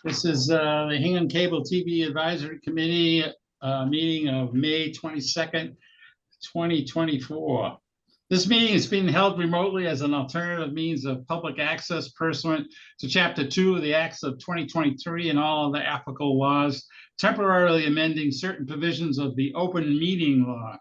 This is the Hingham Cable TV Advisory Committee meeting of May 22nd, 2024. This meeting is being held remotely as an alternative means of public access pursuant to Chapter 2 of the Acts of 2023 and all other applicable laws, temporarily amending certain provisions of the open meeting law.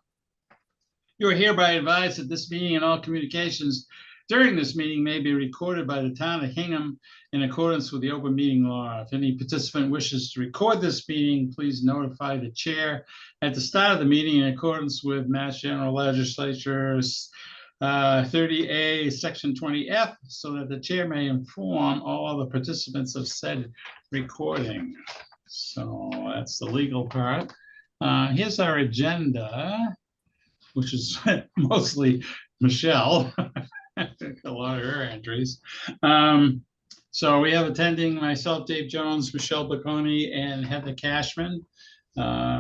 You are hereby advised that this meeting and all communications during this meeting may be recorded by the town of Hingham in accordance with the open meeting law. If any participant wishes to record this meeting, please notify the chair at the start of the meeting in accordance with Mass General Legislature 30A, Section 20F, so that the chair may inform all other participants of said recording. So that's the legal part. Here's our agenda, which is mostly Michelle. A lot of her entries. So we have attending myself, Dave Jones, Michelle Bocconi, and Heather Cashman,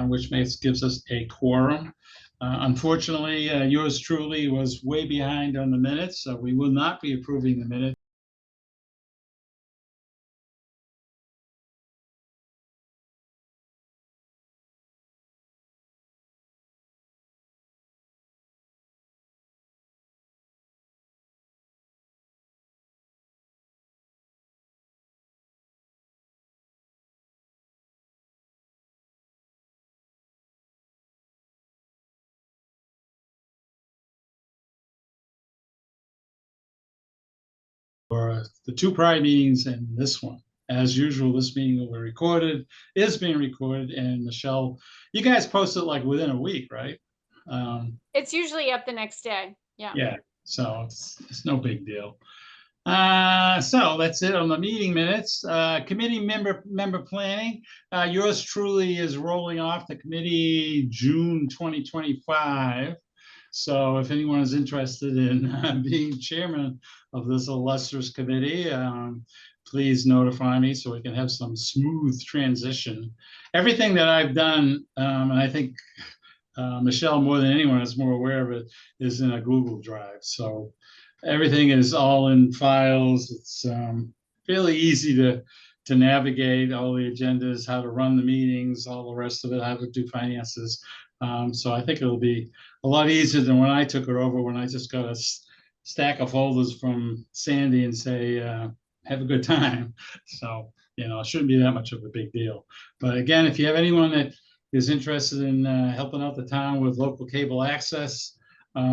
which gives us a quorum. Unfortunately, yours truly was way behind on the minutes, so we will not be approving the minutes. For the two prior meetings and this one. As usual, this meeting will be recorded, is being recorded, and Michelle, you guys post it like within a week, right? It's usually up the next day. Yeah, so it's no big deal. So that's it on the meeting minutes. Committee member planning. Yours truly is rolling off the committee June 2025. So if anyone is interested in being chairman of this illustrious committee, please notify me so we can have some smooth transition. Everything that I've done, and I think Michelle, more than anyone is more aware of it, is in a Google Drive. So everything is all in files. It's fairly easy to navigate all the agendas, how to run the meetings, all the rest of it, how to do finances. So I think it'll be a lot easier than when I took it over, when I just got a stack of folders from Sandy and say, have a good time. So, it shouldn't be that much of a big deal. But again, if you have anyone that is interested in helping out the town with local cable access, have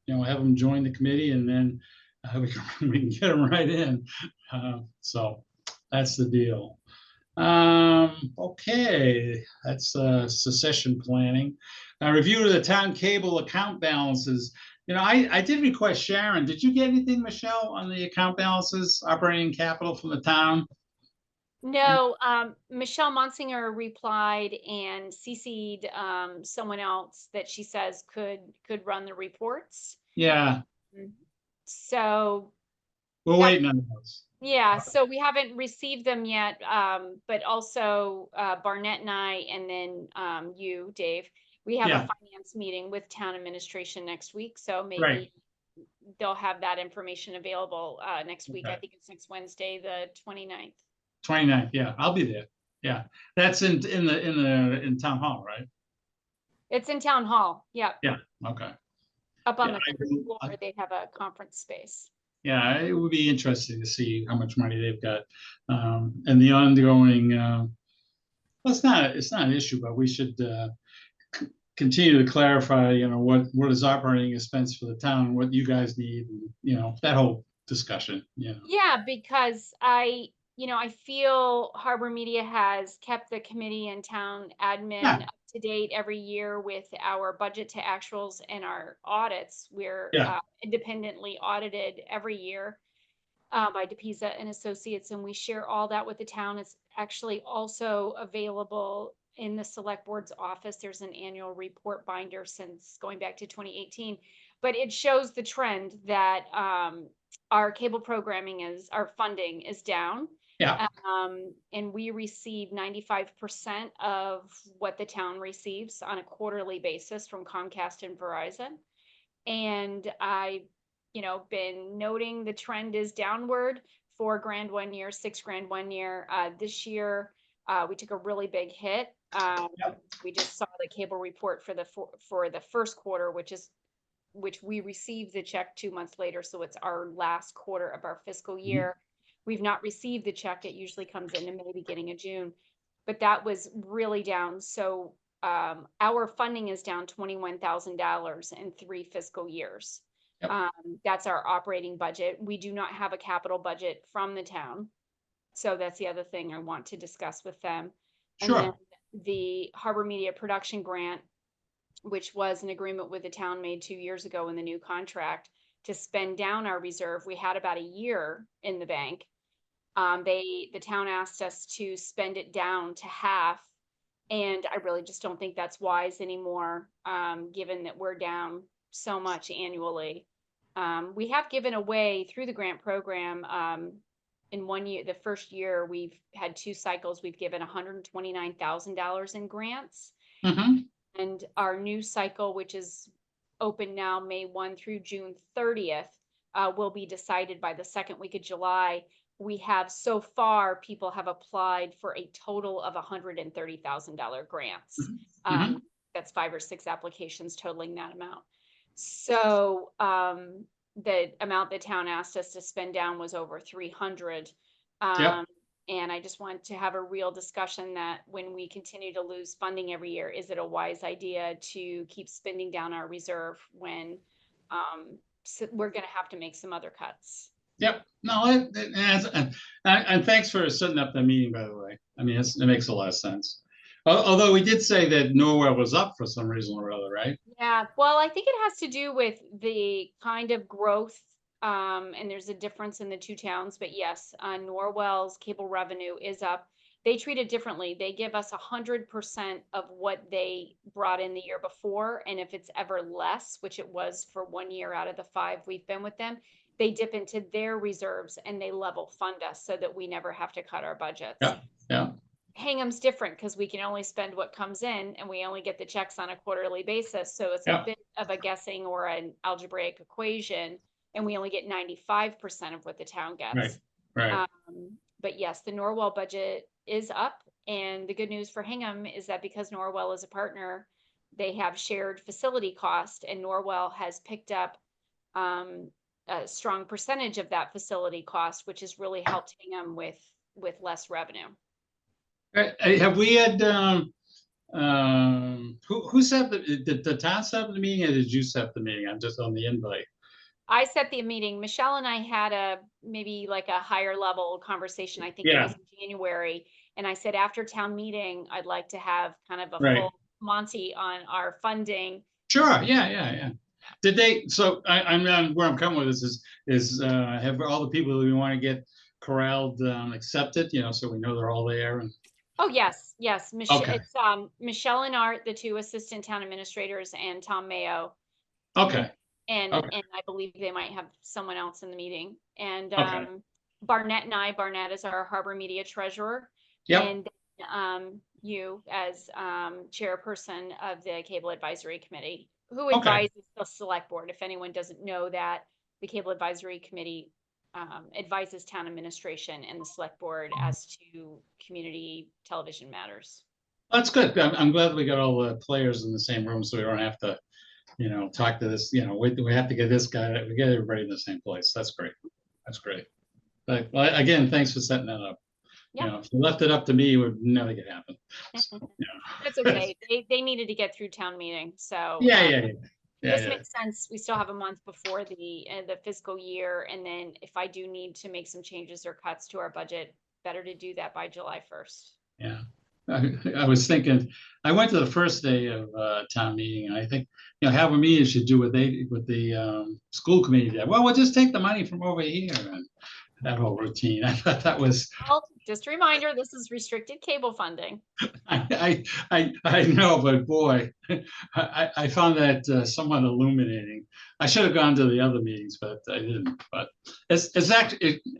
them join the committee, and then we can get them right in. So that's the deal. Okay, that's succession planning. Review of the town cable account balances. I did request Sharon. Did you get anything, Michelle, on the account balances, operating capital from the town? No, Michelle Monsinger replied and CC'd someone else that she says could run the reports. Yeah. So we're waiting on those. Yeah, so we haven't received them yet, but also Barnett and I, and then you, Dave, we have a finance meeting with town administration next week, so maybe they'll have that information available next week. I think it's next Wednesday, the 29th. 29th, yeah, I'll be there. Yeah, that's in town hall, right? It's in town hall. Yeah. Yeah. Okay. Up on the third floor, they have a conference space. Yeah, it would be interesting to see how much money they've got, and the ongoing. Well, it's not an issue, but we should continue to clarify. What is operating expense for the town, what you guys need, and, that whole discussion. Yeah, because I feel Harbor Media has kept the committee and town admin up to date every year with our budget to actuals and our audits. We're independently audited every year by DePisa and Associates, and we share all that with the town. It's actually also available in the select board's office. There's an annual report binder since going back to 2018, but it shows the trend that our cable programming our funding is down. Yeah. And we receive 95% of what the town receives on a quarterly basis from Comcast and Verizon. And I've, been noting the trend is downward $4,000 one year, $6,000 one year. This year, we took a really big hit. We just saw the cable report for the first quarter, which we received the check 2 months later. So it's our last quarter of our fiscal year. We've not received the check. It usually comes in May, beginning of June, but that was really down. So our funding is down $21,000 in 3 fiscal years. Yep. That's our operating budget. We do not have a capital budget from the town. So that's the other thing I want to discuss with them. Sure. And then the Harbor Media Production Grant, which was an agreement with the town made 2 years ago in the new contract to spend down our reserve. We had about a year in the bank. The town asked us to spend it down to half. And I really just don't think that's wise anymore, given that we're down so much annually. We have given away through the grant program, in 1 year, the first year, we've had 2 cycles, we've given $129,000 in grants. And our new cycle, which is open now, May 1 through June 30th, will be decided by the second week of July. We have so far, people have applied for a total of $130,000 grants. That's 5 or 6 applications totaling that amount. So the amount the town asked us to spend down was over 300. And I just want to have a real discussion that when we continue to lose funding every year, is it a wise idea to keep spending down our reserve when we're going to have to make some other cuts? Yep. No, and thanks for setting up the meeting, by the way. I mean, it makes a lot of sense. Although we did say that Norwell was up for some reason or other, right? Yeah. Well, I think it has to do with the kind of growth, and there's a difference in the 2 towns. But yes, Norwell's cable revenue is up. They treat it differently. They give us 100% of what they brought in the year before, and if it's ever less, which it was for 1 year out of the 5 we've been with them, they dip into their reserves and they level fund us so that we never have to cut our budgets. Yeah. Hingham's different because we can only spend what comes in and we only get the checks on a quarterly basis. So it's a bit of a guessing or an algebraic equation, and we only get 95% of what the town gets. Right. But yes, the Norwell budget is up. And the good news for Hingham is that because Norwell is a partner, they have shared facility cost, and Norwell has picked up a strong percentage of that facility cost, which has really helped Hingham with less revenue. Have we had who set the town set the meeting, or did you set the meeting? I'm just on the invite. I set the meeting. Michelle and I had maybe like a higher level conversation. I think it was in January. And I said, after town meeting, I'd like to have kind of a full Monty on our funding. Sure. Yeah. Did they? So I'm where I'm coming with this is have all the people that we want to get corralled accepted? So we know they're all there. And oh yes. It's Michelle and Art, the 2 assistant town administrators, and Tom Mayo. Okay. And I believe they might have someone else in the meeting. And Barnett and I. Barnett is our Harbor Media treasurer. And you as chairperson of the Cable Advisory Committee, who advises the select board. If anyone doesn't know that, the Cable Advisory Committee advises town administration and the select board as to community television matters. That's good. I'm glad we got all the players in the same room, so we don't have to, talk to this. We have to get this guy. We get everybody in the same place. That's great. But again, thanks for setting that up. Yeah. If you left it up to me, it would never get happen. So, That's okay. They needed to get through town meeting, so this makes sense. We still have a month before the fiscal year, and then if I do need to make some changes or cuts to our budget, better to do that by July 1st. Yeah, I was thinking. I went to the first day of town meeting, and I think Harbor Media should do what the school committee did. Well, we'll just take the money from over here and that whole routine. I thought that was. Well, just a reminder, this is restricted cable funding. I know, but boy, I found that somewhat illuminating. I should have gone to the other meetings, but I didn't. But it's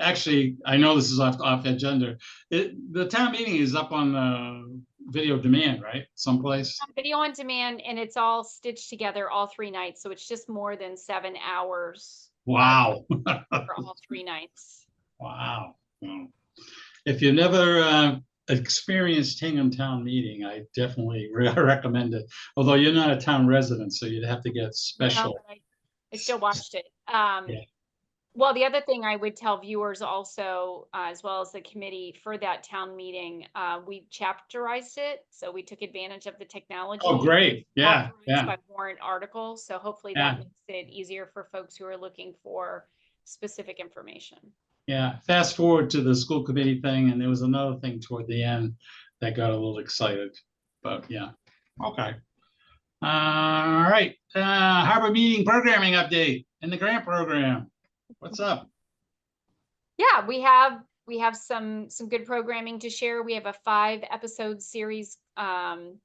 actually, I know this is off agenda. The town meeting is up on video demand, right? Someplace. Video on demand, and it's all stitched together all 3 nights, so it's just more than 7 hours. Wow. For all 3 nights. Wow. Well, if you never experienced Hingham Town Meeting, I definitely recommend it. Although you're not a town resident, so you'd have to get No, special. but I still watched it. Yeah. Well, the other thing I would tell viewers also, as well as the committee for that town meeting, we chapterized it. So we took advantage of the Oh, technology, great. Yeah. authorized Yeah. by warrant article. So hopefully that Yeah. makes it easier for folks who are looking for specific information. Yeah. Fast forward to the school committee thing, and there was another thing toward the end that got a little excited. But yeah. Okay. All right. Harbor meeting programming update in the grant program. What's up? Yeah, we have some good programming to share. We have a 5 episode series, 5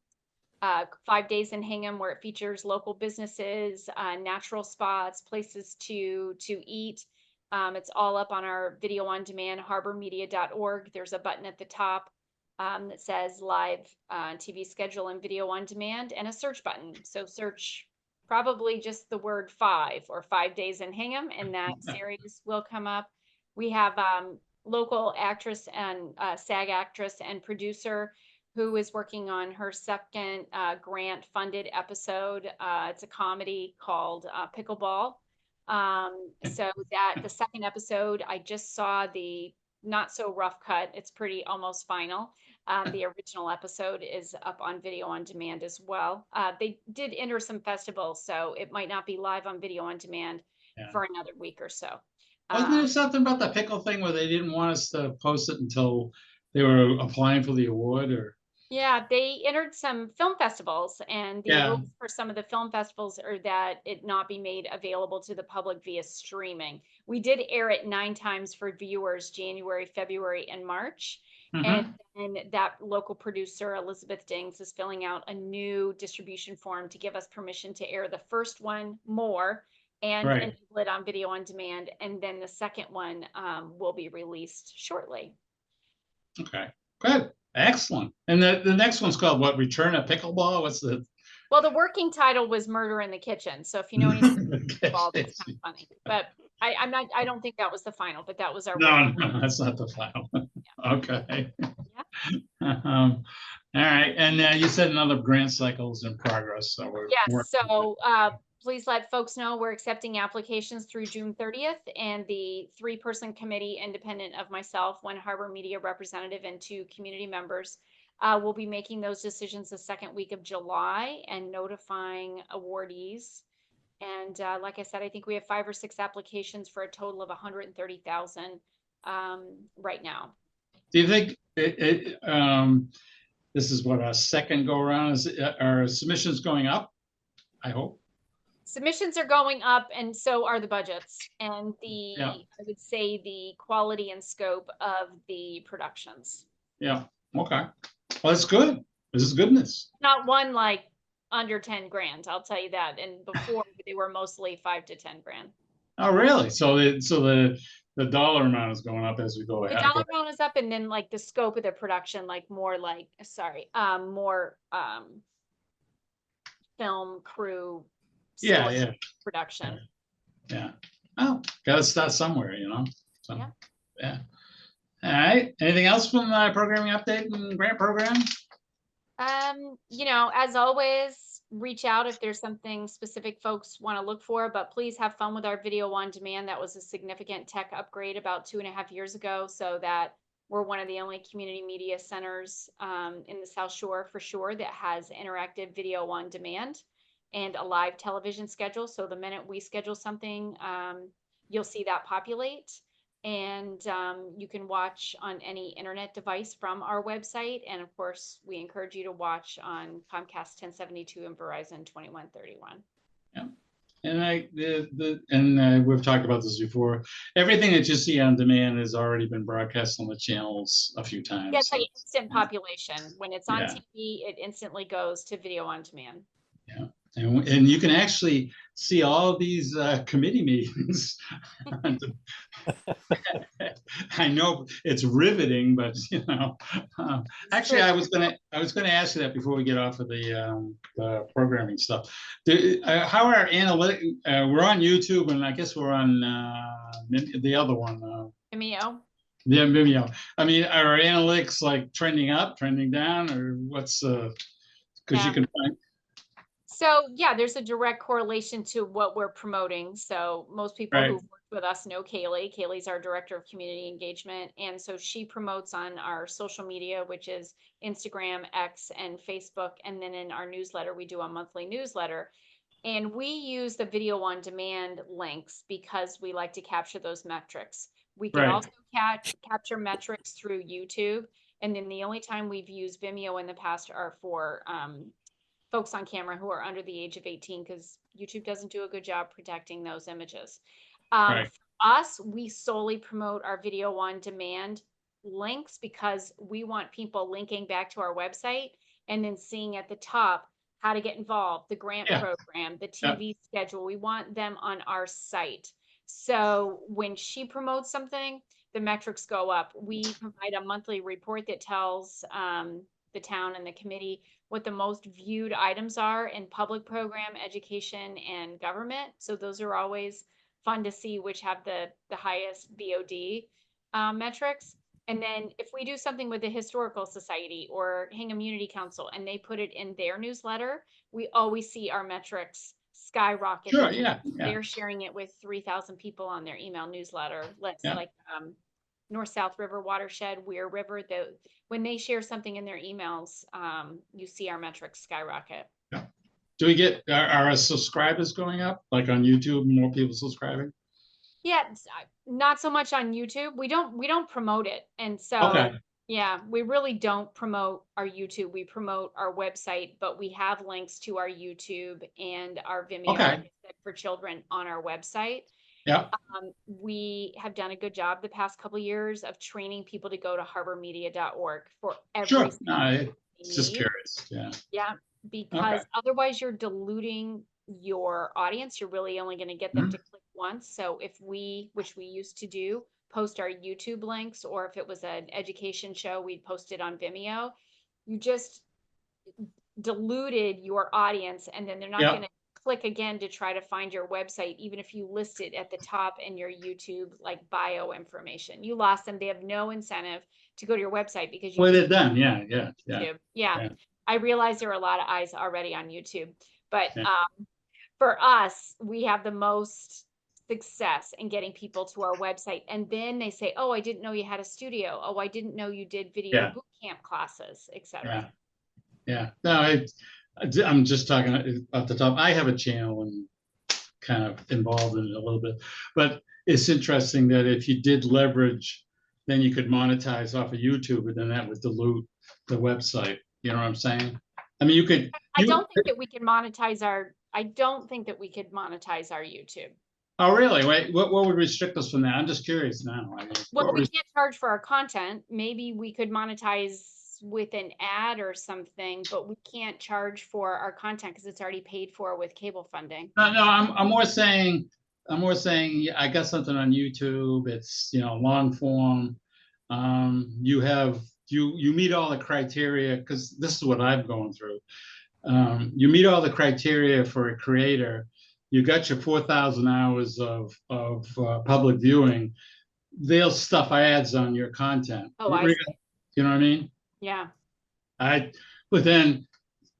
days in Hingham, where it features local businesses, natural spots, places to eat. It's all up on our video on demand, harbormedia.org. There's a button at the top that says live TV schedule and video on demand, and a search button. So search probably just the word 5 days in Hingham, and that series will come up. We have local actress and SAG actress and producer who is working on her second grant funded episode. It's a comedy called Pickleball. So that the second episode, I just saw the not so rough cut. It's pretty almost final. The original episode is up on video on demand as well. They did enter some festivals, so it might not be live on video on demand Yeah. for another week or so. Wasn't there something about the pickle thing where they didn't want us to post it until they were applying for the award or? Yeah, they entered some film festivals, and the Yeah. rules for some of the film festivals are that it not be made available to the public via streaming. We did air it 9 times for viewers, January, February, and March. And Mhm. then that local producer, Elizabeth Dings, is filling out a new distribution form to give us permission to air the first one more and Right. enable it on video on demand. And then the second one will be released shortly. Okay. Good. Excellent. And the next one's called what? Return of Pickleball? What's the? Well, the working title was Murder in the Kitchen. So if you know anything about Okay. it's kind of funny. But I don't think that was the final, but that was our No, working. no, that's not the final. Okay. Yeah. All right. And you said another grant cycle is in progress, so we're Yes. working. So please let folks know we're accepting applications through June 30th, and the 3-person committee, independent of myself, 1 Harbor Media representative, and 2 community members, will be making those decisions the second week of July and notifying awardees. And like I said, I think we have 5 or 6 applications for a total of 130,000 right now. Do you think this is what our second go around is? Are submissions going up? I hope. Submissions are going up, and so are the budgets, and Yeah. I would say the quality and scope of the productions. Yeah. Okay. Well, that's good. This is goodness. Not one like under 10 grand, I'll tell you that. And before they were mostly 5 to 10 grand. Oh, really? So the dollar amount is going up as we go The ahead. dollar amount is up, and then like the scope of the production, like more like, sorry, more film crew Yeah, story yeah. production. Yeah. Oh, gotta start somewhere, you know? So, Yeah. yeah. All right. Anything else from the programming update and grant program? You know, as always, reach out if there's something specific folks want to look for, but please have fun with our video on demand. That was a significant tech upgrade about 2.5 years ago, so that we're one of the only community media centers in the South Shore for sure that has interactive video on demand and a live television schedule. So the minute we schedule something, you'll see that populate. And you can watch on any internet device from our website. And of course, we encourage you to watch on Comcast 1072 and Verizon 2131. Yeah. And we've talked about this before. Everything that you see on demand has already been broadcast on the channels a few times. Yeah, it's so, like instant population. When it's on Yeah. TV, it instantly goes to video on demand. Yeah. And you can actually see all these committee meetings. I know it's riveting, but you know, actually, I was gonna ask you that before we get off of the programming stuff. How are analytic? We're on YouTube, and I guess we're on the other one. Vimeo. Yeah, Vimeo. I mean, are analytics like trending up, trending down, or what's because you Yeah. can find So yeah, there's a direct correlation to what we're promoting. So most people who've right, worked with us know Kaylee. Kaylee's our director of community engagement. And so she promotes on our social media, which is Instagram, X, and Facebook. And then in our newsletter, we do a monthly newsletter. And we use the video on demand links because we like to capture those metrics. We can right, also capture metrics through YouTube. And then the only time we've used Vimeo in the past are for folks on camera who are under the age of 18 because YouTube doesn't do a good job protecting those images. right. For us, we solely promote our video on demand links because we want people linking back to our website and then seeing at the top how to get involved, the grant Yeah, program, the yeah, TV schedule. We want them on our site. So when she promotes something, the metrics go up. We provide a monthly report that tells the town and the committee what the most viewed items are in public program, education, and government. So those are always fun to see which have the highest VOD metrics. And then if we do something with the Historical Society or Hingham Unity Council and they put it in their newsletter, we always see our metrics skyrocket sure, because yeah, yeah, they're sharing it with 3,000 people on their email newsletter list, yeah, like North South River Watershed, Weir River. When they share something in their emails, you see our metrics skyrocket. yeah. Do we get are our subscribers going up? Like on YouTube, more people subscribing? Yeah, not so much on YouTube. We don't promote it. And so Okay, yeah, we really don't promote our YouTube. We promote our website, but we have links to our YouTube and our Vimeo, like okay, I said, for children on our website. yeah, We have done a good job the past couple of years of training people to go to harbormedia.org for every sure. single No, they it's just need. curious. Yeah. Yeah, Okay. because otherwise you're diluting your audience. You're really only going to get them Mhm. to click once. So if we, which we used to do, post our YouTube links, or if it was an education show, we'd post it on Vimeo. You just diluted your audience, and then they're not going Yeah. to click again to try to find your website, even if you list it at the top in your YouTube like bio information. You lost them. They have no incentive to go to your website because you Well, just they're done. Yeah, yeah, yeah, YouTube. Yeah. yeah, I realize there are a lot of eyes already on YouTube, but yeah. for us, we have the most success in getting people to our website. And then they say, oh, I didn't know you had a studio. Oh, I didn't know you did video Yeah. boot camp classes, etc. Yeah. Yeah. No, I'm just talking at the top. I have a channel and kind of involved in it a little bit, but it's interesting that if you did leverage, then you could monetize off of YouTube, and then that would dilute the website. You know what I'm saying? I mean, you could I you. don't think that we can monetize our, I don't think that we could monetize our YouTube. Oh, really? Wait, what would restrict us from that? I'm just curious now. I mean, Well, we can't charge for our content. Maybe we could monetize with an ad or something, but we can't charge for our content because it's already paid for with cable funding. No, no, I'm more saying, yeah, I got something on YouTube. It's, long form. You have, you meet all the criteria because this is what I've gone through. You meet all the criteria for a creator. You got your 4,000 hours of public viewing. They'll stuff ads on your content. Oh, I see. You know what I mean? Yeah. I, but then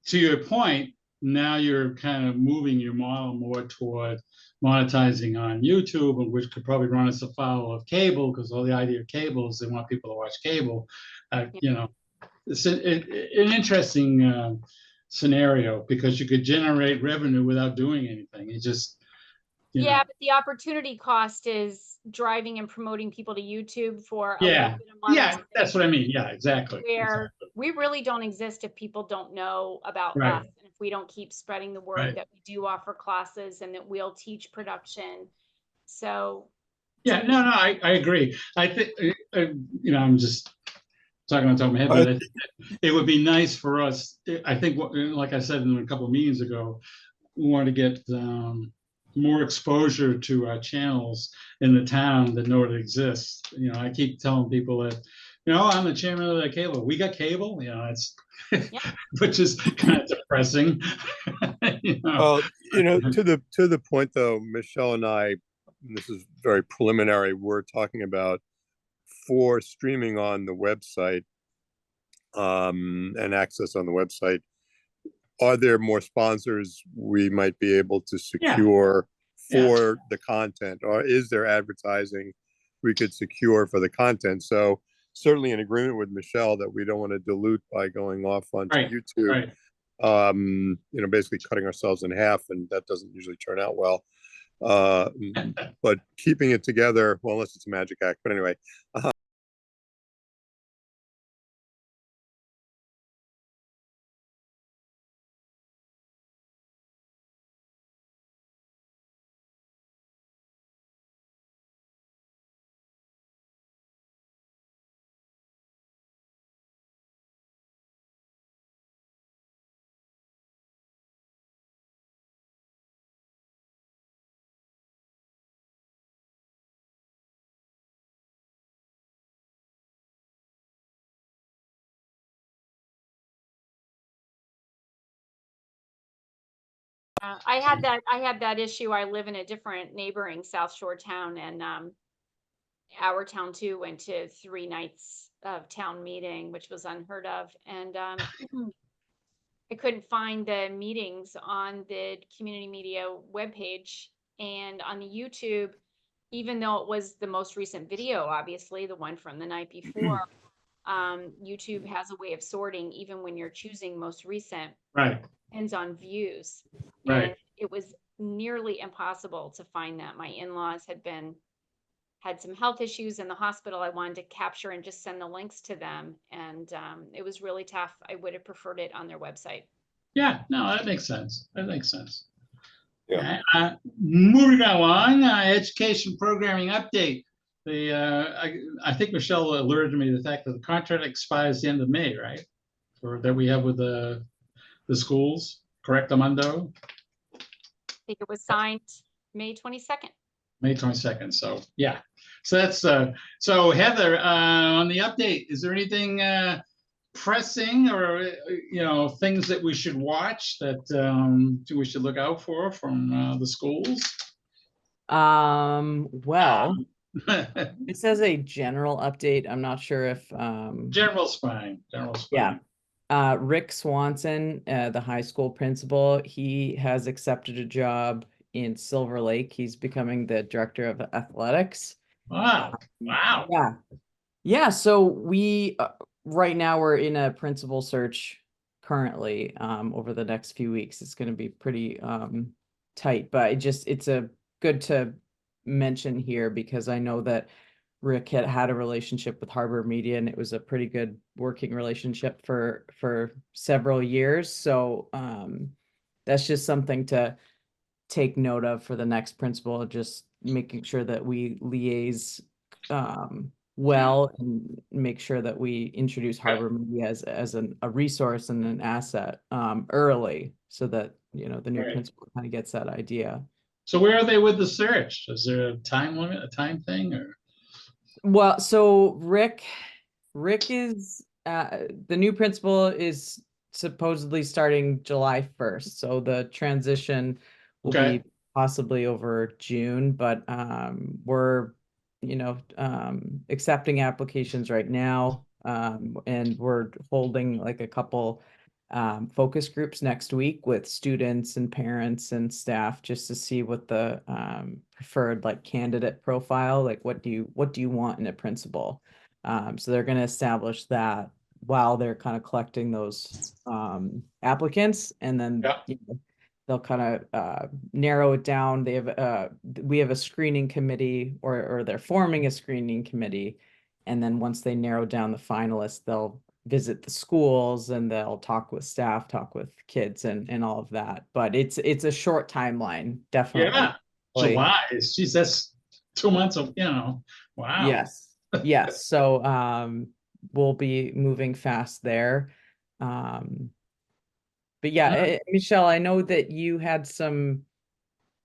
to your point, now you're kind of moving your model more toward monetizing on YouTube, which could probably run us afoul of cable because all the idea of cable is they want people to watch cable. Yeah. It's an interesting scenario because you could generate revenue without doing anything. It just, Yeah, but the opportunity cost is driving and promoting people to YouTube for a little yeah, bit of yeah, monetization, that's what I mean. Yeah, exactly, where exactly. we really don't exist if people don't know about Right, us and if we don't keep spreading the word right. that we do offer classes and that we'll teach production. So to Yeah, me, no, no, I agree. I think, I'm just talking on top of my head, I, but I think it would be nice for us. I think, like I said in a couple of meetings ago, we want to get more exposure to our channels in the town that know it exists. I keep telling people that, I'm the chairman of the cable. We got cable, it's yeah, which is kind of depressing. you know. well, to the point though, Michelle and I, and this is very preliminary, we're talking about for streaming on the website, and access on the website, are there more sponsors we might be able to Yeah, secure yeah, for the content, or is there advertising we could secure for the content? So certainly in agreement with Michelle that we don't want to dilute by going off onto right, YouTube, right. basically cutting ourselves in half, and that doesn't usually turn out well. Uh, but keeping it together, well, unless it's a magic act, but anyway. I had that issue. I live in a different neighboring South Shore town, and our town too went to 3 nights of town meeting, which was unheard of. And I couldn't find the meetings on the community media webpage and on the YouTube, even though it was the most recent video, obviously, the one from the night before. YouTube has a way of sorting, even when you're choosing most recent, Right, depends on views. And right. it was nearly impossible to find that. My in-laws had some health issues in the hospital. I wanted to capture and just send the links to them. And it was really tough. I would have preferred it on their website. Yeah, no, that makes sense. That makes sense. Yeah. Moving along, education programming update. I think Michelle alerted me to the fact that the contract expires the end of May, right? For that we have with the schools, correct, Armando? I think it was signed May 22nd. May 22nd. So yeah. So that's so Heather, on the update, is there anything pressing or things that we should watch that we should look out for from the schools? Well, it says a general update. I'm not sure if General's fine. General's fine. yeah. Rick Swanson, the high school principal, he has accepted a job in Silver Lake. He's becoming the director of athletics. Wow. Wow. Yeah. Yeah, so we right now we're in a principal search currently. Over the next few weeks. It's going to be pretty tight, but it's a good to mention here because I know that Rick had a relationship with Harbor Media, and it was a pretty good working relationship for several years. So that's just something to take note of for the next principal, just making sure that we liaise well and make sure that we introduce Harbor Media as a resource and an asset early, so that the new Right. principal kind of gets that idea. So where are they with the search? Is there a time limit, a time thing, or? Well, so Rick is the new principal is supposedly starting July 1st. So the transition will Okay. be possibly over June, but we're accepting applications right now, and we're holding like a couple focus groups next week with students and parents and staff, just to see what the preferred like candidate profile, like what do you want in a principal. So they're going to establish that while they're kind of collecting those applicants, and then Yeah. they'll kind of narrow it down. We have a screening committee, or they're forming a screening committee, and then once they narrow down the finalists, they'll visit the schools and they'll talk with staff, talk with kids, and all of that. But it's a short timeline, definitely. Yeah. July. Geez, that's 2 months of, wow. Yes. So we'll be moving fast there. But yeah, Michelle, I know that you had some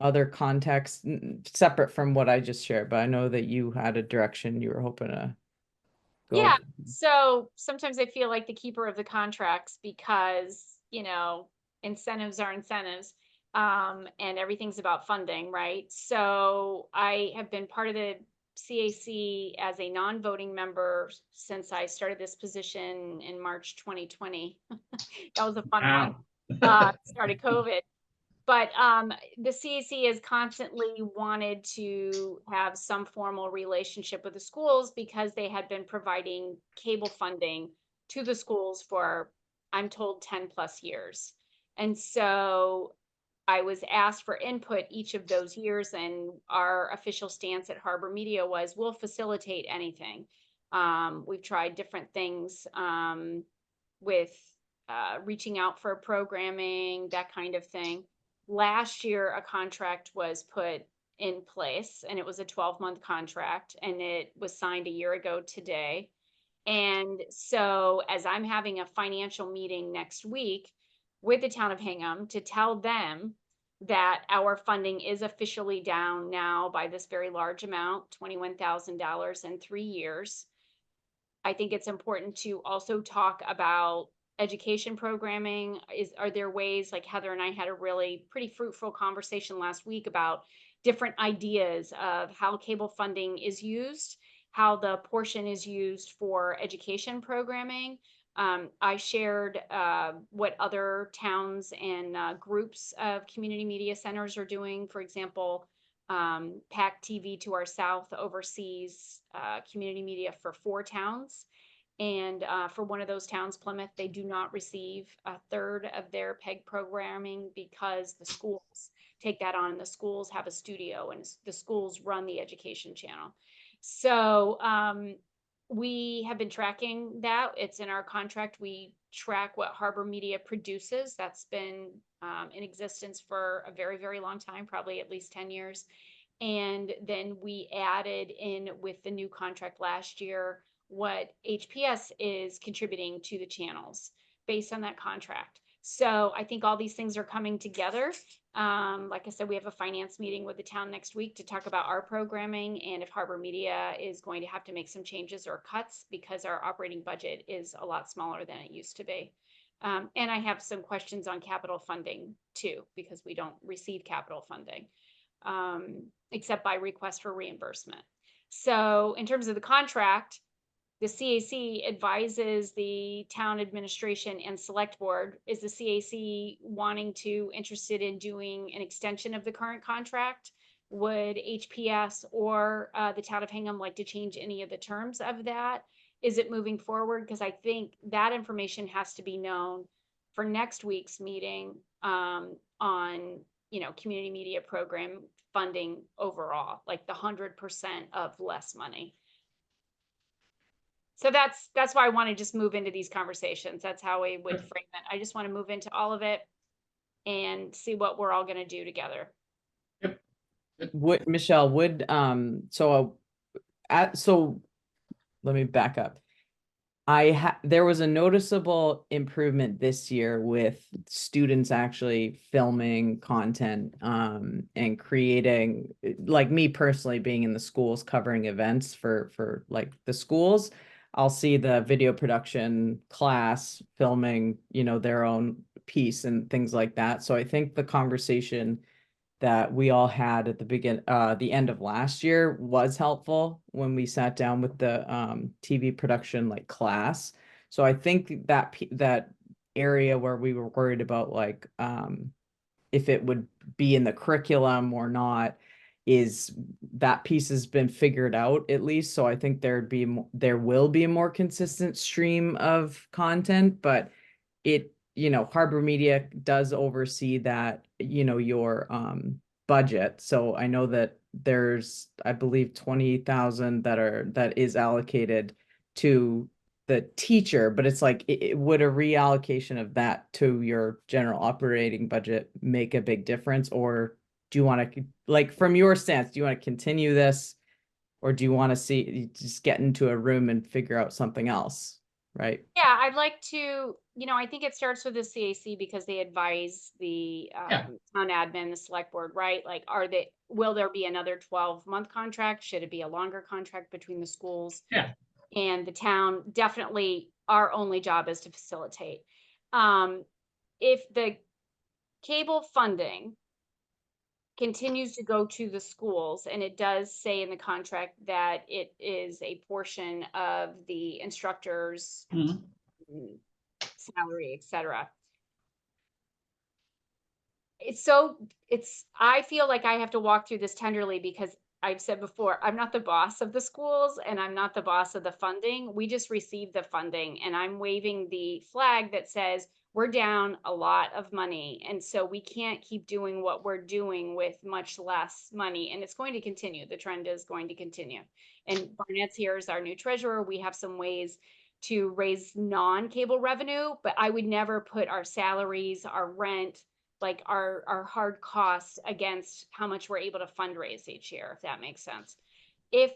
other context separate from what I just shared, but I know that you had a direction you were hoping to go. Yeah. So sometimes I feel like the keeper of the contracts because, incentives are incentives. And everything's about funding, right? So I have been part of the CAC as a non-voting member since I started this position in March 2020. That was a fun one. Started COVID. But the CAC has constantly wanted to have some formal relationship with the schools because they had been providing cable funding to the schools for, I'm told, 10 plus years. And so I was asked for input each of those years, and our official stance at Harbor Media was we'll facilitate anything. We've tried different things with reaching out for programming, that kind of thing. Last year, a contract was put in place, and it was a 12-month contract, and it was signed a year ago today. And so as I'm having a financial meeting next week with the town of Hingham to tell them that our funding is officially down now by this very large amount, $21,000 in 3 years, I think it's important to also talk about education programming. Are there ways, like Heather and I had a really pretty fruitful conversation last week about different ideas of how cable funding is used, how the portion is used for education programming. I shared what other towns and groups of community media centers are doing. For example, PAC TV to our south oversees community media for 4 towns. And for one of those towns, Plymouth, they do not receive a third of their PEG programming because the schools take that on. The schools have a studio, and the schools run the education channel. So we have been tracking that. It's in our contract. We track what Harbor Media produces. That's been in existence for a very, very long time, probably at least 10 years. And then we added in with the new contract last year what HPS is contributing to the channels based on that contract. So I think all these things are coming together. Like I said, we have a finance meeting with the town next week to talk about our programming and if Harbor Media is going to have to make some changes or cuts because our operating budget is a lot smaller than it used to be. And I have some questions on capital funding too, because we don't receive capital funding except by request for reimbursement. So in terms of the contract, the CAC advises the town administration and select board. Is the CAC interested in doing an extension of the current contract? Would HPS or the town of Hingham like to change any of the terms of that? Is it moving forward? Because I think that information has to be known for next week's meeting on, community media program funding overall, like the 100% of less money. So that's why I want to just move into these conversations. That's how we would frame it. I just want to move into all of it and see what we're all going to do together. Would Michelle so let me back up. There was a noticeable improvement this year with students actually filming content and creating, like me personally being in the schools covering events for like the schools. I'll see the video production class filming, their own piece and things like that. So I think the conversation that we all had at the end of last year was helpful when we sat down with the TV production like class. So I think that area where we were worried about like if it would be in the curriculum or not, is that piece has been figured out at least. So I think there will be a more consistent stream of content, but Harbor Media does oversee that, your budget. So I know that there's, I believe, 20,000 that is allocated to the teacher, but it's like, would a reallocation of that to your general operating budget make a big difference? Or do you want to, like, from your stance, do you want to continue this, or do you want to just get into a room and figure out something else? Right. Yeah, I'd like to, I think it starts with the CAC because they advise the town admin, the select board, right? Like, will there be another 12-month contract? Should it be a longer contract between the schools and the town? Definitely our only job is to facilitate. If the cable funding continues to go to the schools, and it does say in the contract that it is a portion of the instructor's Mhm. salary, etc. I feel like I have to walk through this tenderly because I've said before, I'm not the boss of the schools and I'm not the boss of the funding. We just receive the funding, and I'm waving the flag that says we're down a lot of money. And so we can't keep doing what we're doing with much less money. And it's going to continue. The trend is going to continue. And Barnett's here is our new treasurer. We have some ways to raise non-cable revenue, but I would never put our salaries, our rent, like our hard costs against how much we're able to fundraise each year, if that makes sense. If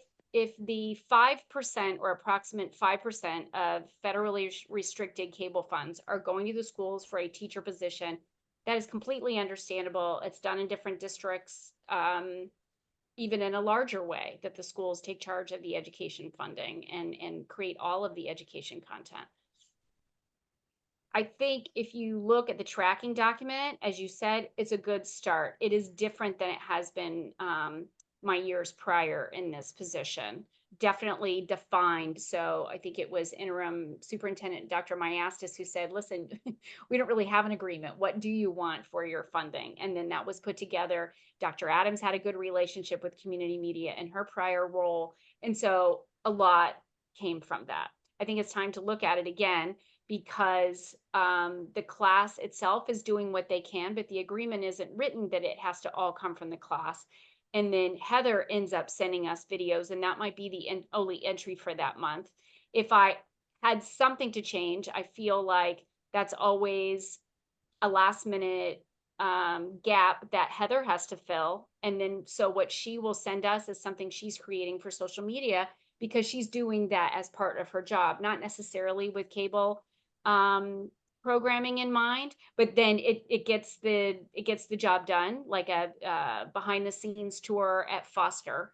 the 5% or approximate 5% of federally restricted cable funds are going to the schools for a teacher position, that is completely understandable. It's done in different districts, even in a larger way, that the schools take charge of the education funding and create all of the education content. I think if you look at the tracking document, as you said, it's a good start. It is different than it has been my years prior in this position. Definitely defined. So I think it was interim superintendent Dr. Myastis who said, listen, we don't really have an agreement. What do you want for your funding? And then that was put together. Dr. Adams had a good relationship with community media in her prior role. And so a lot came from that. I think it's time to look at it again, because the class itself is doing what they can, but the agreement isn't written that it has to all come from the class. And then Heather ends up sending us videos, and that might be the only entry for that month. If I had something to change, I feel like that's always a last minute gap that Heather has to fill. And then so what she will send us is something she's creating for social media, because she's doing that as part of her job, not necessarily with cable programming in mind, but then it gets the job done, like a behind the scenes tour at Foster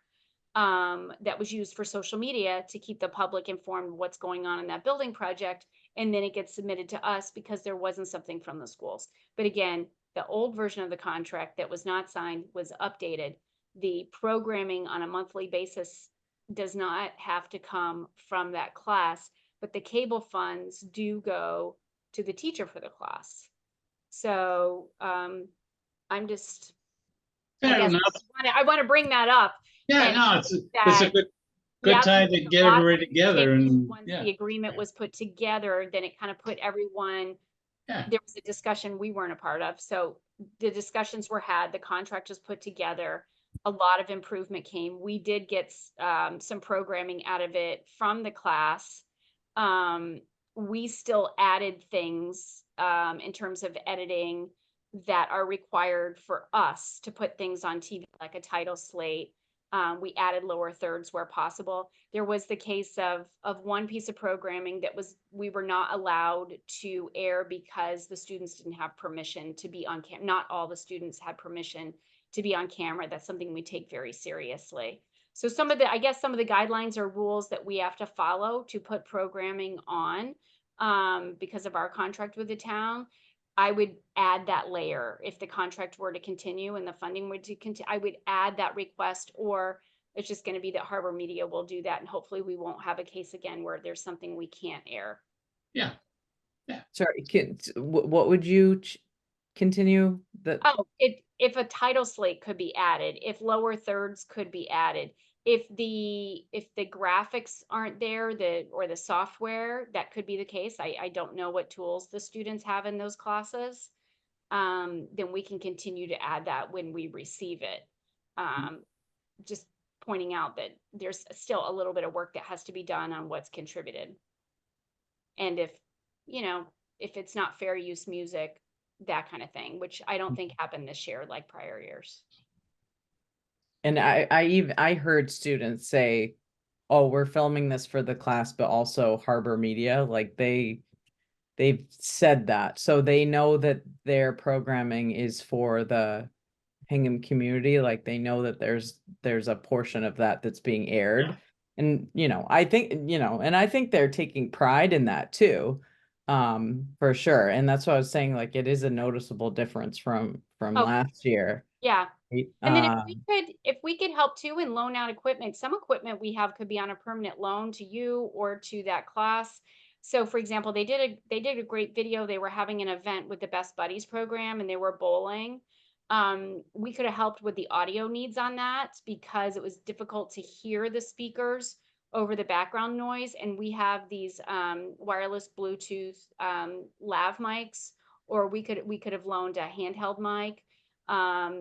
that was used for social media to keep the public informed what's going on in that building project. And then it gets submitted to us because there wasn't something from the schools. But again, the old version of the contract that was not signed was updated. The programming on a monthly basis does not have to come from that class, but the cable funds do go to the teacher for the class. So I'm just, Fair enough. I want to bring that up. Yeah, and no, it's a that- good Yep, time to a get lot everybody of together, and once yeah, the agreement was put together, then it kind of put everyone, yeah. there was a discussion we weren't a part of. So the discussions were had, the contract was put together, a lot of improvement came. We did get some programming out of it from the class. We still added things in terms of editing that are required for us to put things on TV, like a title slate. We added lower thirds where possible. There was the case of one piece of programming that we were not allowed to air because the students didn't have permission to be on camera. Not all the students had permission to be on camera. That's something we take very seriously. So I guess some of the guidelines or rules that we have to follow to put programming on because of our contract with the town, I would add that layer. If the contract were to continue and the funding were to continue, I would add that request, or it's just going to be that Harbor Media will do that. And hopefully we won't have a case again where there's something we can't air. Yeah. Sorry, what would you continue? Oh, if a title slate could be added, if lower thirds could be added, if the graphics aren't there, or the software, that could be the case. I don't know what tools the students have in those classes. Then we can continue to add that when we receive it. Just pointing out that there's still a little bit of work that has to be done on what's contributed. And if it's not fair use music, that kind of thing, which I don't think happened this year like prior years. And I heard students say, oh, we're filming this for the class, but also Harbor Media. Like they've said that. So they know that their programming is for the Hingham community. Like they know that there's a portion of that that's being aired. And, I think, and I think they're taking pride in that too, for sure. And that's what I was saying, like, it is a noticeable difference from last year. Yeah. right? And then if we could help too and loan out equipment, some equipment we have could be on a permanent loan to you or to that class. So for example, they did a great video. They were having an event with the Best Buddies program and they were bowling. We could have helped with the audio needs on that because it was difficult to hear the speakers over the background noise. And we have these wireless Bluetooth lav mics, or we could have loaned a handheld mic.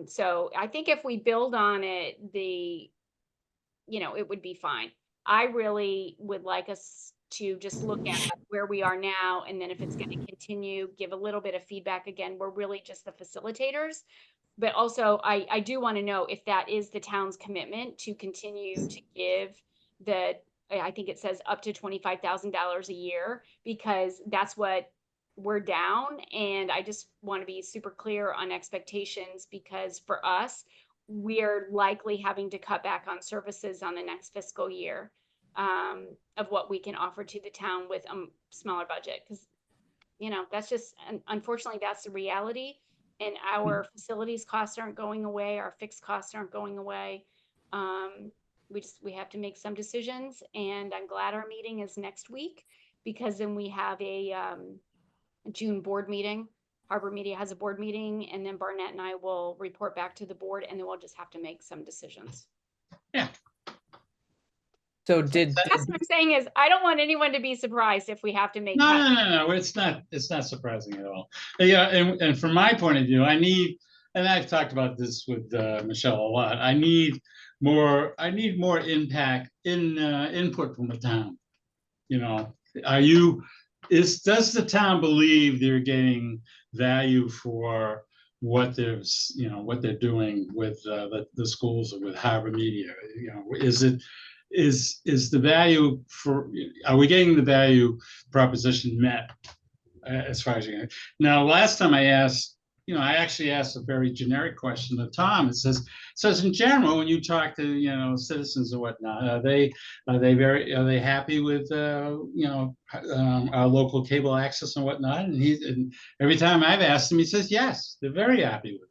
So I think if we build on it, it would be fine. I really would like us to just look at where we are now, and then if it's going to continue, give a little bit of feedback. Again, we're really just the facilitators, but also I do want to know if that is the town's commitment to continue to give I think it says up to $25,000 a year, because that's what we're down. And I just want to be super clear on expectations, because for us, we are likely having to cut back on services on the next fiscal year, of what we can offer to the town with a smaller budget. Because, that's just, unfortunately, that's the reality. And our facilities costs aren't going away. Our fixed costs aren't going away. We have to make some decisions, and I'm glad our meeting is next week, because then we have a June board meeting. Harbor Media has a board meeting, and then Barnett and I will report back to the board, and then we'll just have to make some decisions. Yeah. So That's what I'm saying is I don't want anyone to be surprised if we have to make No, cuts. no. It's not surprising at all. Yeah, and from my point of view, and I've talked about this with Michelle a lot. I need more impact input from the town. Does the town believe they're getting value for what they're doing with the schools or with Harbor Media? Is the value are we getting the value proposition met as far as now? Last time I asked, I actually asked a very generic question of Tom. It says in general, when you talk to citizens or whatnot, are they happy with our local cable access and whatnot? And every time I've asked him, he says yes, they're very happy with it.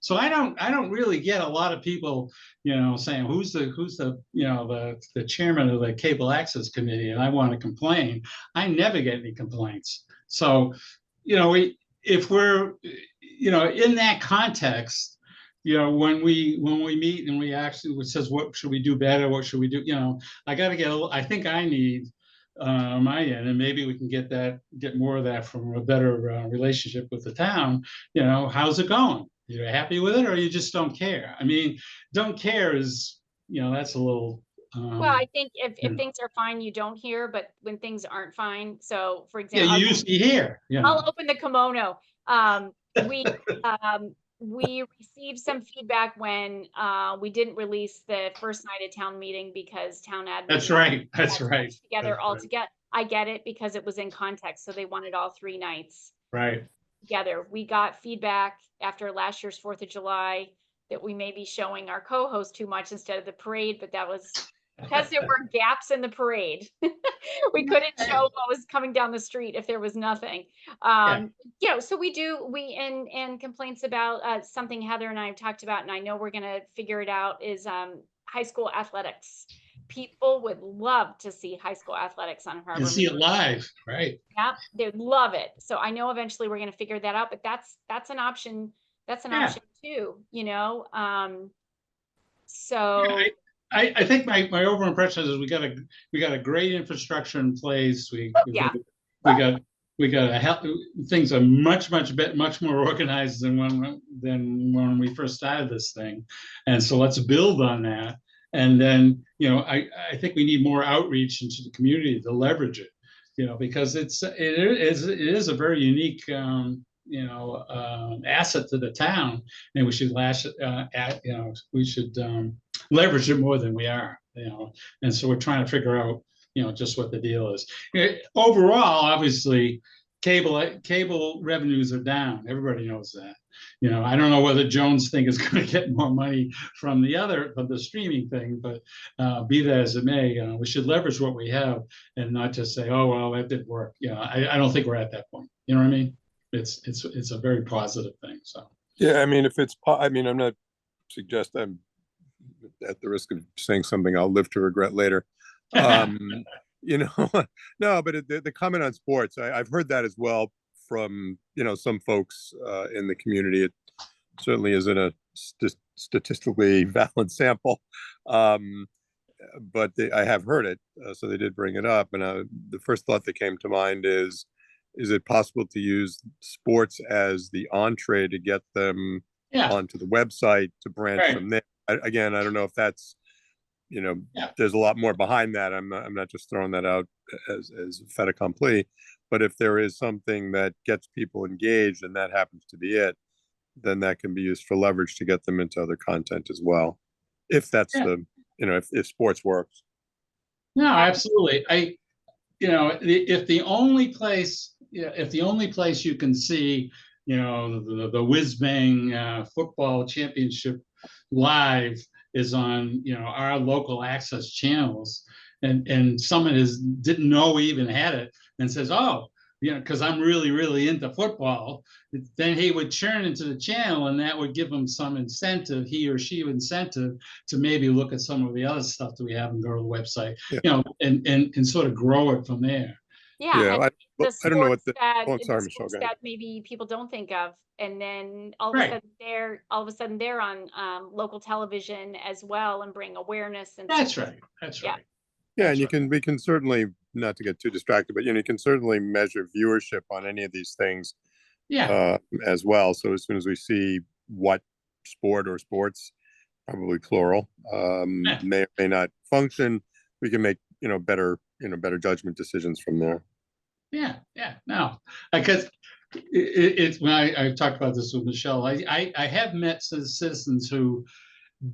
So I don't really get a lot of people, saying who's the chairman of the cable access committee, and I want to complain. I never get any complaints. So, if we're, in that context, when we meet and we actually says, what should we do better? What should we do? I think I need my end, and maybe we can get more of that from a better relationship with the town. How's it going? You're happy with it, or you just don't care? I mean, don't care is, that's a little. Well, I think if things are fine, you don't hear, but when things aren't fine, so for example, you usually hear. I'll open the kimono. We received some feedback when we didn't release the first night of town meeting because town admin. That's right. Together all together. I get it, because it was in context, so they wanted all 3 nights. Right. Together. We got feedback after last year's 4th of July that we may be showing our co-host too much instead of the parade, but that was because there were gaps in the parade. We couldn't show what was coming down the street if there was nothing. So and complaints about something Heather and I have talked about, and I know we're gonna figure it out, is high school athletics. People would love to see high school athletics on Harbor. And see it live, right? Yeah, they'd love it. So I know eventually we're going to figure that out, but that's an option. That's an option too, So I think my overall impression is we got a great infrastructure in place. We got things are much more organized than when we first started this thing, and so let's build on that. And then, I think we need more outreach into the community to leverage it, because it is a very unique, asset to the town, and we should leverage it more than we are, and so we're trying to figure out, just what the deal is. Overall, obviously, cable revenues are down. Everybody knows that. I don't know whether Jones thing is going to get more money from the streaming thing, but be that as it may, we should leverage what we have and not just say, oh, well, that didn't work. I don't think we're at that point. You know what I mean? It's a very positive thing. So yeah, I mean, I'm not suggest I'm at the risk of saying something I'll live to regret later. Um, you know, no, but the comment on sports, I've heard that as well from, some folks in the community. It certainly isn't a statistically valid sample. Um, but I have heard it, so they did bring it up. And the first thought that came to mind is it possible to use sports as the entree to get them Yeah, onto the website to branch right, from there? Again, I don't know if that's, yeah, there's a lot more behind that. I'm not just throwing that out as fait accompli, but if there is something that gets people engaged and that happens to be it, then that can be used for leverage to get them into other content as well. If that's yeah. if sports works. No, absolutely. If the only place, if the only place you can see, the whiz bang football championship live is on, our local access channels, and someone didn't know we even had it and says, oh, because I'm really, really into football, then he would churn into the channel, and that would give him some incentive, he or she incentive, to maybe look at some of the other stuff that we have and go to the website, Yeah. and sort of grow it from there. Yeah, Yeah, and I don't know what the I'm sorry, Michelle, sports go ahead. that maybe people don't think of, and then all of a Right. sudden they're on local television as well, and bring awareness and That's support. right. That's Yeah. right. Yeah, That's and we can certainly, not to get too distracted, but you can certainly measure viewership on any of these things Yeah. as well. So as soon as we see what sport or sports, probably plural, Yeah. may or may not function, we can make better judgment decisions from there. Yeah. No, because it's when I talked about this with Michelle. I have met citizens who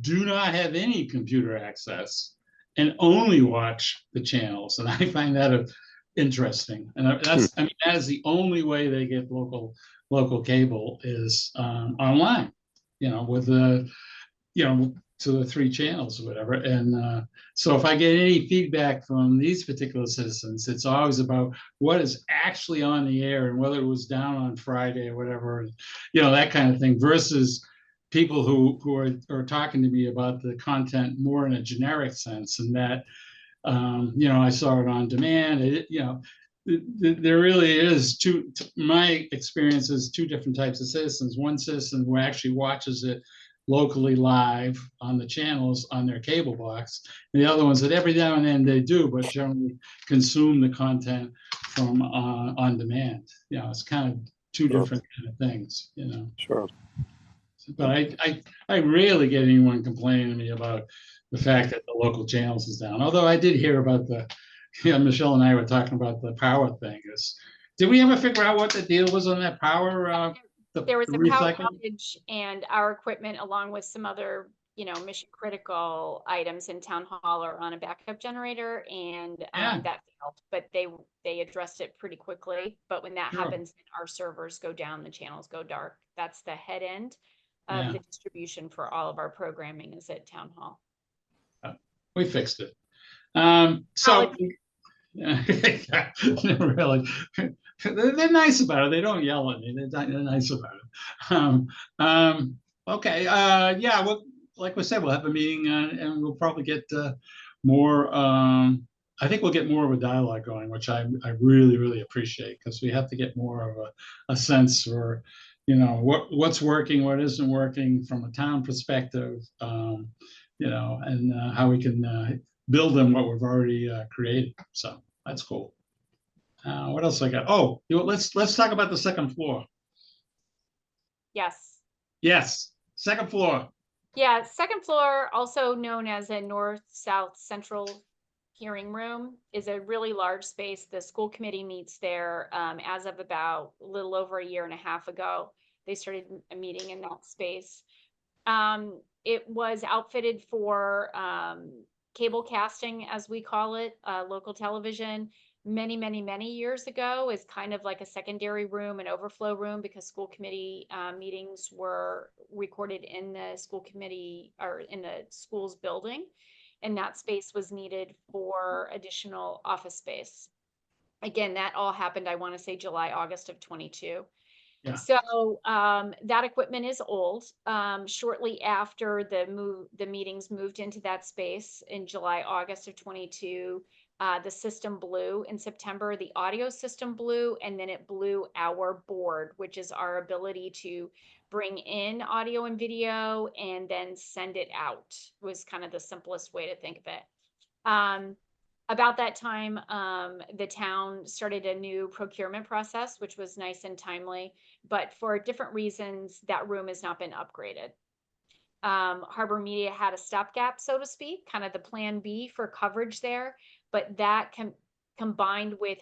do not have any computer access and only watch the channels, and I find that interesting. And that is the only way they get local cable is online. With the to the three channels or whatever. And so if I get any feedback from these particular citizens, it's always about what is actually on the air and whether it was down on Friday or whatever, that kind of thing, versus people who are talking to me about the content more in a generic sense, and that, I saw it on demand. There really is my experience is two different types of citizens. One citizen who actually watches it locally live on the channels on their cable box, and the other ones that every now and then they do, but generally consume the content from on demand. It's kind of two Sure. different kind of things. Sure. But I rarely get anyone complaining to me about the fact that the local channels is down. Although I did hear about Michelle and I were talking about the power thing. Did we ever figure out what the deal was on that power? There was a power recycling? outage, and our equipment, along with some other, mission critical items in town hall, are on a backup generator, and Yeah. that failed. But they addressed it pretty quickly. But when that Sure. happens, our servers go down, the channels go dark. That's the head end of Yeah. the distribution for all of our programming is at town hall. We fixed it. So really, they're nice about it. They don't yell at me. They're nice about it. Okay. Yeah. Well, like we said, we'll have a meeting, and we'll probably get more. I think we'll get more of a dialogue going, which I really, really appreciate, because we have to get more of a sense for, what's working, what isn't working from a town perspective, and how we can build on what we've already created. So that's cool. What else I got? Oh, let's talk about the second floor. Yes. Yes, second floor. Yeah, second floor, also known as a north-south central hearing room, is a really large space. The school committee meets there as of about a little over a year and a half ago. They started a meeting in that space. It was outfitted for cable casting, as we call it, local television. Many, many, many years ago is kind of like a secondary room, an overflow room, because school committee meetings were recorded in the school committee or in the school's building. And that space was needed for additional office space. Again, that all happened, I want to say July, August of 22. Yeah. So that equipment is old. Shortly after the meetings moved into that space in July, August of 22, the system blew in September. The audio system blew, and then it blew our board, which is our ability to bring in audio and video and then send it out, was kind of the simplest way to think of it. About that time, the town started a new procurement process, which was nice and timely, but for different reasons, that room has not been upgraded. Harbor Media had a stopgap, so to speak, kind of the plan B for coverage there, but that combined with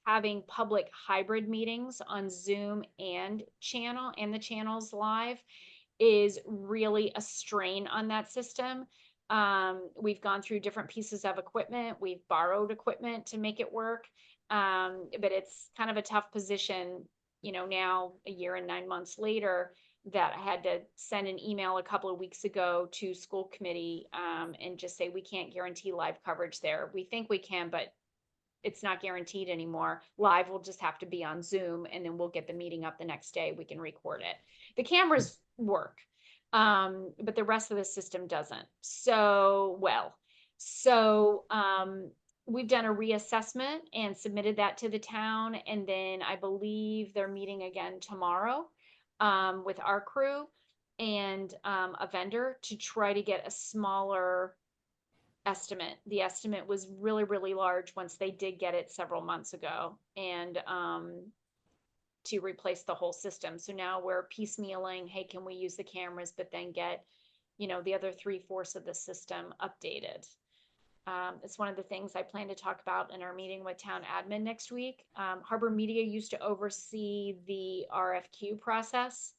having public hybrid meetings on Zoom and the channels live is really a strain on that system. We've gone through different pieces of equipment. We've borrowed equipment to make it work. But it's kind of a tough position, now a year and 9 months later, that I had to send an email a couple of weeks ago to school committee, and just say, we can't guarantee live coverage there. We think we can, but it's not guaranteed anymore. Live will just have to be on Zoom, and then we'll get the meeting up the next day. We can record it. The cameras work, but the rest of the system doesn't. So we've done a reassessment and submitted that to the town, and then I believe they're meeting again tomorrow with our crew and a vendor to try to get a smaller estimate. The estimate was really, really large once they did get it several months ago, and to replace the whole system. So now we're piecemealing, hey, can we use the cameras, but then get, the other 3/4 of the system updated. It's one of the things I plan to talk about in our meeting with town admin next week. Harbor Media used to oversee the RFQ process,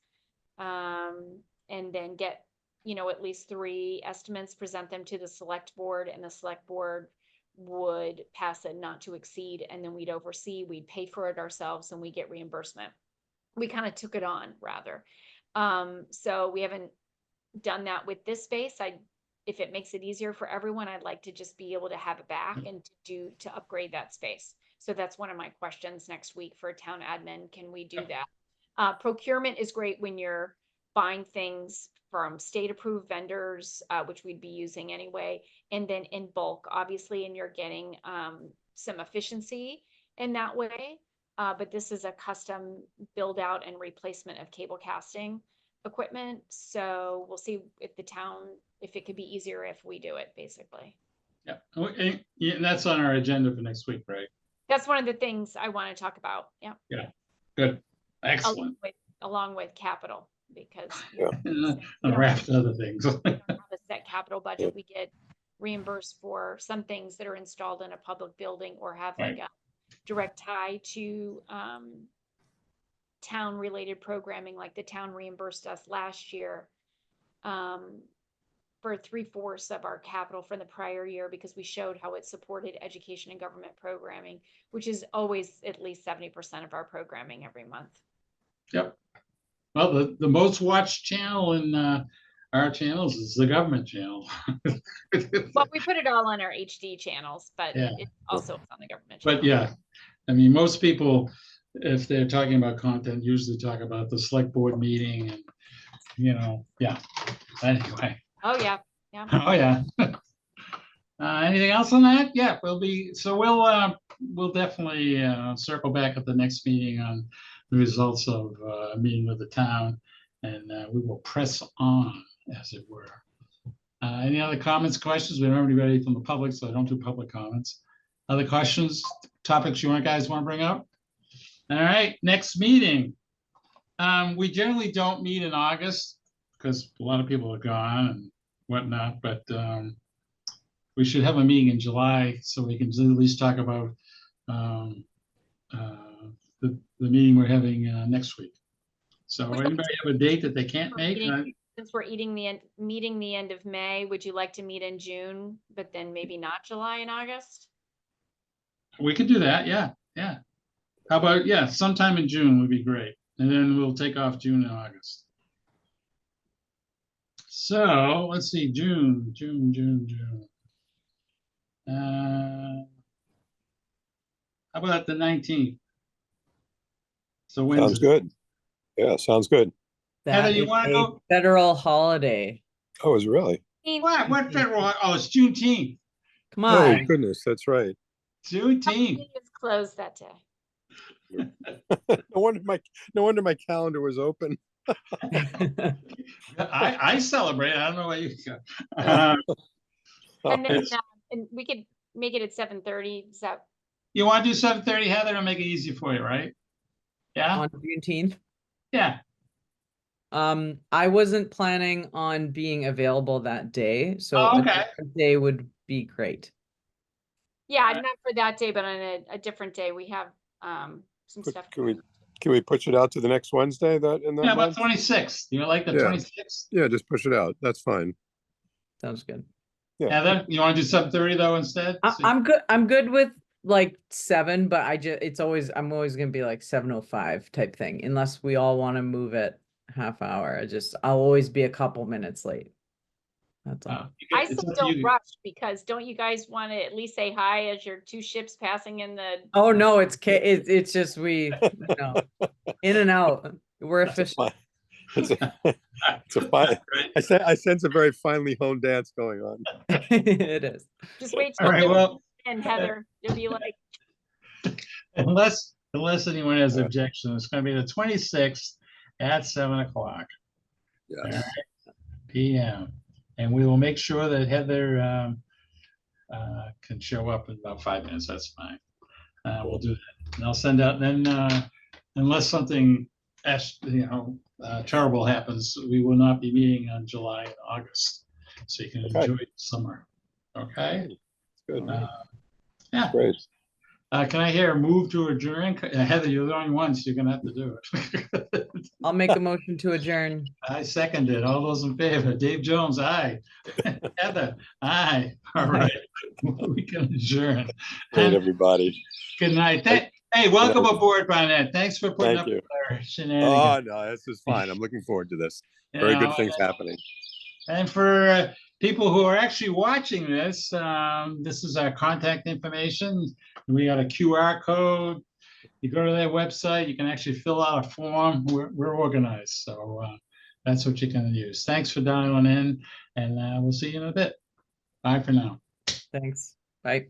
and then get, at least 3 estimates, present them to the select board, and the select board would pass a not to exceed, and then we'd pay for it ourselves, and we get reimbursement. We kind of took it on, rather. So we haven't done that with this space. If it makes it easier for everyone, I'd like to just be able to have it back and to upgrade that space. So that's one of my questions next week for town admin. Can we do that? Procurement is great when you're buying things from state approved vendors, which we'd be using anyway, and then in bulk, obviously, and you're getting some efficiency in that way. But this is a custom build out and replacement of cable casting equipment. So we'll see if it could be easier if we do it, basically. Yeah. Okay. Yeah, that's on our agenda for next week, right? That's one of the things I want to talk about. Yeah. Yeah. Good. Excellent. Along with capital, because A raft of other things. we don't have a set capital budget. We get reimbursed for some things that are installed in a public building or have like a direct tie to town related programming. Like the town reimbursed us last year for 3/4 of our capital from the prior year, because we showed how it supported education and government programming, which is always at least 70% of our programming every month. Yep. Well, the most watched channel in our channels is the government channel. Well, we put it all on our HD channels, but it also is on the government channel. But yeah, I mean, most people, if they're talking about content, usually talk about the select board meeting and, anyway. Oh, yeah. Oh, yeah. Anything else on that? Yeah, we'll definitely circle back at the next meeting on the results of a meeting with the town, and we will press on, as it were. Any other comments, questions? We don't have anybody from the public, so I don't do public comments. Other questions, topics you guys want to bring up? All right, next meeting. We generally don't meet in August because a lot of people are gone and whatnot, but we should have a meeting in July so we can at least talk about the meeting we're having next week. So anybody have a date that they can't make? Since we're meeting the end of May, would you like to meet in June, but then maybe not July and August? We could do that. Yeah. How about, sometime in June would be great. And then we'll take off June and August. So let's see, June. How about the 19th? So Wednesday. Sounds good. Yeah, sounds good. Heather, That you is wanna a go? federal holiday. Oh, is really? What federal? Oh, it's Juneteenth. Come Oh, on. goodness, that's right. Juneteenth. It's closed that day. No wonder my calendar was open. I celebrate. I don't know what you. Uh, And then, It's- and we could make it at 7:30. Is that, you want to do 7:30, Heather? I'll make it easy for you, right? Yeah, On Juneteenth. yeah. I wasn't planning on being available that day, so Oh, a okay. different day would be great. yeah, Uh, not for that day, but on a different day. We have some But stuff. can we push it out to the next Wednesday that in Yeah, that about month? 26th. You like the Yeah. 26th? Yeah, just push it out. That's fine. Sounds good. Yeah. Heather, you want to do 7:30 though instead? I'm good. I'm good with like 7, but I'm always gonna be like 7:05 type thing, unless we all want to move it half hour. I'll always be a couple minutes late. That's all. I It's say up to don't you. rush, because don't you guys want to at least say hi as your two ships passing in the? Oh no, it's just in and out. We're It's a efficient. fine. It's a fine. I sense a very finely honed dance going on. It is. Just wait All till right, well, and Heather, you'll be like, unless anyone has Yeah. objection, it's going to be the 26th at 7 o'clock Yes. p.m. And we will make sure that Heather can show up in about 5 minutes. That's fine. We'll do that. And I'll send out then, unless something terrible happens, we will not be meeting on July and August. So you can Okay. enjoy the summer. Okay? Good. Yeah. Great. Can I hear a move to adjourn? Heather, you're the only one, so you're gonna have to do it. I'll make a motion to adjourn. I second it. All those in favor, Dave Jones, aye. Heather, aye. All right, we can adjourn. Great, And everybody. good night. Hey, welcome aboard, Barnett. Thanks for putting Thank up you. with our Oh, shenanigans. no, this is fine. I'm looking forward to this. You Very know, good things happening. And for people who are actually watching this, this is our contact information. We got a QR code. You go to their website, you can actually fill out a form. We're organized, so that's what you're going to use. Thanks for dialing in, and we'll see you in a bit. Bye for now. Thanks. Bye.